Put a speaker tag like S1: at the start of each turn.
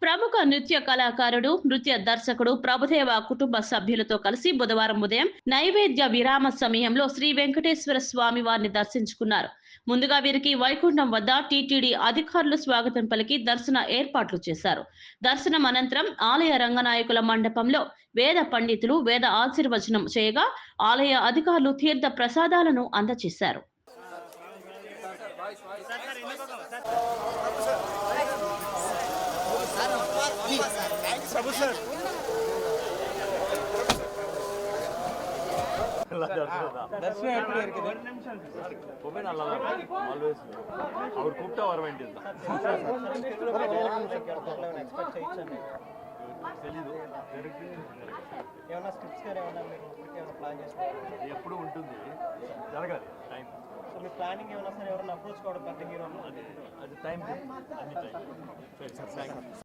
S1: ప్రముఖ నృత్య కళాకారుడు, నృత్య దర్శకుడు ప్రభుదేవ కుటుంబ సభ్యులతో కలిసి బుధవారం ఉదయం నైవేద్య విరామ సమయంలో శ్రీ వెంకటేశ్వర స్వామి వారిని దర్శించుకున్నారు. ముందుగా వీరికి వైకుంఠం వద్ద టీటీడీ అధికారులు స్వాగతం పలికి దర్శన ఏర్పాట్లు చేశారు. దర్శనం అనంతరం ఆలయ రంగనాయకుల మండపంలో వేద పండితులు వేద ఆశీర్వచనం చేయగా ఆలయ అధికారులు తీర్థ ప్రసాదాలను అందజేశారు.
S2: ದರ್ಶನ ಅವ್ರು ಕೂಗ್ತಾ ಹೊರವೇಂಟಿಲ್ಲ
S3: ఏమైనా స్క్రిప్ట్స్ గారు ఏమైనా మీరు ఏమైనా ప్లాన్ చేసుకుంటారు?
S2: ఎప్పుడు ఉంటుంది, జరగాలి టైం.
S3: సో మీ ప్లానింగ్ ఏమైనా సరే ఎవరైనా అప్రోచ్ కావడం పెద్ద హీరో
S2: అది టైం అన్ని టైం.